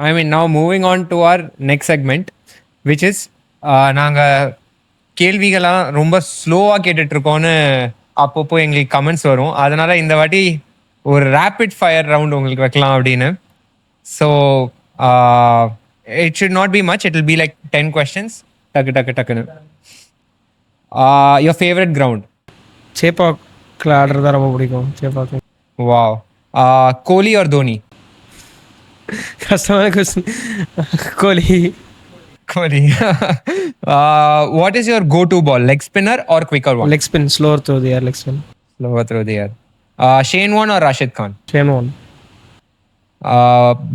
I mean, now moving on to our next segment, which is நாங்க கேள்விகளாம் ரொம்ப ஸ்லோவாக கேட்டுட்ருக்கோன்னு அப்பப்போ எங்களுக்கு கமெண்ட்ஸ் வரும். அதனால இந்த வாட்டி ஒரு ரேபிட் ஃபயர் ரவுண்ட் உங்களுக்கு வைக்கலாம் அப்படின்னு. So it should not be much, it will be like 10 questions. டக்கு டக்கு டக்குன்னு. Your favourite ground? சேப்பாக்கில் ஆடுறது ரொம்ப பிடிக்கும். சேப்பாக்கு. வாவ். கோலி ஆர் தோனி? கஷ்டமான question. Kohli. Kohli. What is your go-to ball? Leg spinner or quicker one? Leg spin, slower through the air, leg spin. Slower through the air. Shane Warne or Rashid Khan? Shane Warne.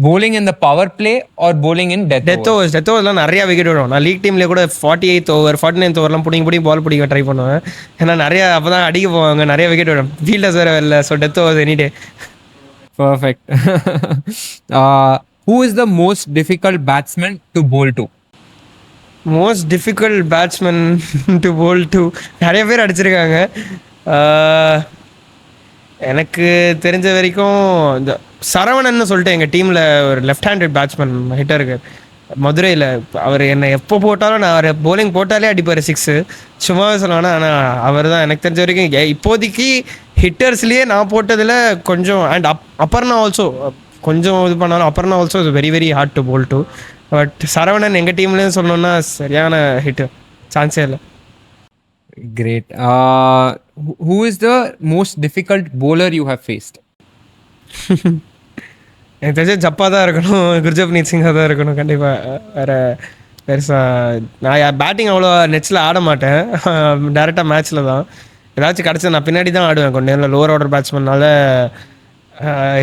Bowling in the power play or bowling in death overs? Death overs நிறைய wicket விடும். நான் league டீம்லேயே கூட 48th over 49th ஓவர்லாம் பிடிங்கி பால் பிடிக்க try பண்ணுவேன். ஏன்னா நிறைய அப்போ தான் அடிக்க போவாங்க, நிறைய விக்கெட் விடும். ஃபீல்டர்ஸ் வேறு இல்லை. So death overs any day. Perfect. Who is the most difficult batsman to bowl to? Most difficult batsman to bowl to நிறைய பேர் அடிச்சிருக்காங்க. எனக்கு தெரிஞ்ச வரைக்கும் இந்த சரவணன்னு சொல்லிட்டு எங்கள் டீமில் ஒரு லெஃப்ட் ஹேண்டட் பேட்ஸ்மேன் ஹிட்டருக்கு மதுரையில். அவர் என்னை எப்போ போட்டாலும் நான் அவர் போலிங் போட்டாலே அடிப்பார் 6. சும்மாவே சொல்லுவேன்னா. ஆனால் அவர் தான் எனக்கு தெரிஞ்ச வரைக்கும் இப்போதைக்கு ஹிட்டர்ஸ்லேயே நான் போட்டதில் கொஞ்சம் அண்ட் அப்பர்னா ஆல்சோ கொஞ்சம் இது பண்ணாலும் Aparna also is very very hard to bowl to. But Saravanan எங்கள் டீம்லேயும் சொல்லணும்னா சரியான ஹிட்டு, சான்ஸே இல்லை. Great. Who is the most difficult bowler you have faced? எனக்கு தெரிஞ்ச ஜப்பா தான் இருக்கணும், குர்ஜப்னீத் சிங்காக தான் இருக்கணும் கண்டிப்பாக. வேறு பெருசாக நான் பேட்டிங் அவ்வளோ நெட்ஸில் ஆட மாட்டேன். டேரெக்டாக மேட்ச்சில் தான் ஏதாச்சும் கிடச்சி நான் பின்னாடி தான் ஆடுவேன். கொஞ்சம் நேரம் லோவர் ஆர்டர் பேட்ஸ்மேனால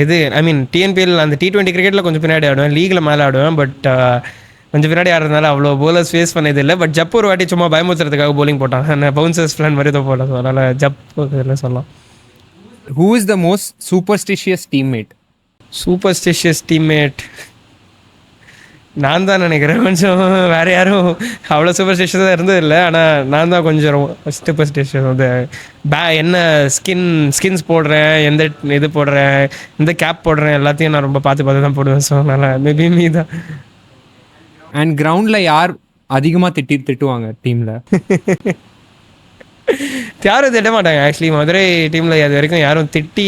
இது ஐ மீன் டிஎன்பிஎல் அந்த T20 கிரிக்கெட்டில் கொஞ்சம் பின்னாடி ஆடுவேன், லீகில் மேலே ஆடுவேன். பட் கொஞ்சம் பின்னாடி ஆடுறதுனால அவ்வளோ போலர்ஸ் ஃபேஸ் பண்ணது இல்லை. பட் ஜப் ஒரு வாட்டி சும்மா பயமுறுத்துறதுக்காக போலிங் போட்டான், பவுன்சர்ஸ் பிளான் மாதிரி தான் போட்டேன். அதனால் ஜப் இதில் சொல்லலாம். Who is the most superstitious teammate? Superstitious teammate நான் தான் நினைக்கிறேன். கொஞ்சம் வேறு யாரும் அவ்வளோ சூப்பர்ஸ்டிஷியஸாக இருந்தது இல்லை. ஆனால் நான் தான் கொஞ்சம் சூப்பர்ஸ்டிஷியஸ். வந்து என்ன ஸ்கின்ஸ் போடுறேன், எந்த இது போடுறேன், எந்த கேப் போடுறேன், எல்லாத்தையும் நான் ரொம்ப பார்த்து தான் போடுவேன். ஸோ அதனால் மேபி மீ தான். அண்ட் கிரவுண்டில் யார் அதிகமாக திட்டுவாங்க டீமில்? யாரும் திட்ட மாட்டாங்க. ஆக்சுவலி மதுரை டீமில் அது வரைக்கும் யாரும் திட்டி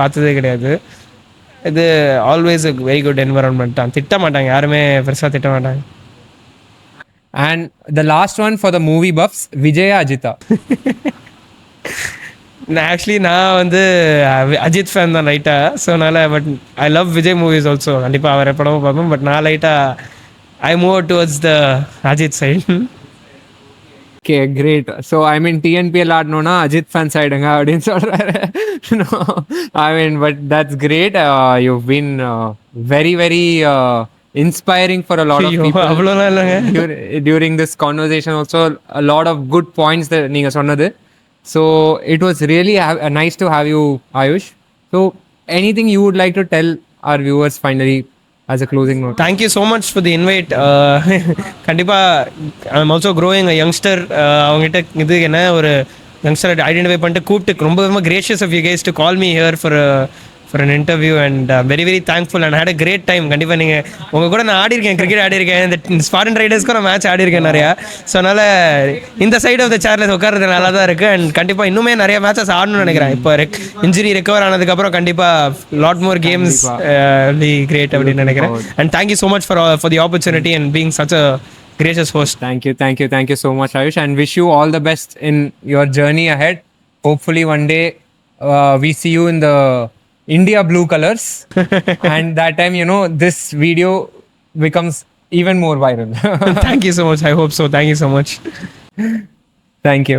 பார்த்ததே கிடையாது. இது always a very good environment தான். திட்ட மாட்டாங்க, யாருமே பெருசாக திட்ட மாட்டாங்க. And the last one for the movie buffs, விஜயா அஜிதா? நான் வந்து அஜித் ஃபேன் தான் லைட்டாக. ஸோ அதனால் but I love Vijay movies also. கண்டிப்பாக அவர் படமும் பார்ப்பேன். பட் நான் லைட்டாக I move towards the Ajith side. Okay, great. So I mean TNPL ஆடணும்னா அஜித் ஃபேன்ஸ் ஆகிடுங்க அப்படின்னு சொல்கிறாரு. I mean but that's great. You been very very inspiring for a lot of people. அவ்வளோலாம் இல்லைங்க. During this conversation also a lot of good points that நீங்கள் சொன்னது. So it was really nice to have you, Ayush. So anything you would like to tell our viewers finally as a closing note? Thank you so much for the invite. கண்டிப்பாக I am also growing a youngster. அவங்ககிட்ட இது என்ன ஒரு youngster identify பண்ணிட்டு கூப்பிட்டு ரொம்ப gracious of you guys to call me here for an interview and very very thankful and I had a great time. கண்டிப்பாக நீங்கள் உங்கள் கூட நான் ஆடிருக்கேன், கிரிக்கெட் ஆடிருக்கேன், இந்த ஸ்பார்டன் ரைடர்ஸ்க்கும் நான் மேட்ச் ஆடிருக்கேன் நிறையா. ஸோ அதனால் இந்த சைட் ஆஃப் த சேர்ல உட்கார்றது நல்லா தான் இருக்குது. அண்ட் கண்டிப்பாக இன்னுமே நிறைய மேட்சஸ் ஆடணும்னு நினைக்கிறேன். இப்போ இன்ஜுரி ரெக்கவர் ஆனதுக்கப்புறம் கண்டிப்பாக lot more games will great அப்படின்னு நினைக்கிறேன். And thank you so much for the opportunity and being such a gracious host. Thank you so much, Ayush, and wish you all the best in your journey ahead. Hopefully one day we see you in the India blue colors and that time this video becomes even more viral. Thank you so much. I hope so. Thank you so much. Thank you.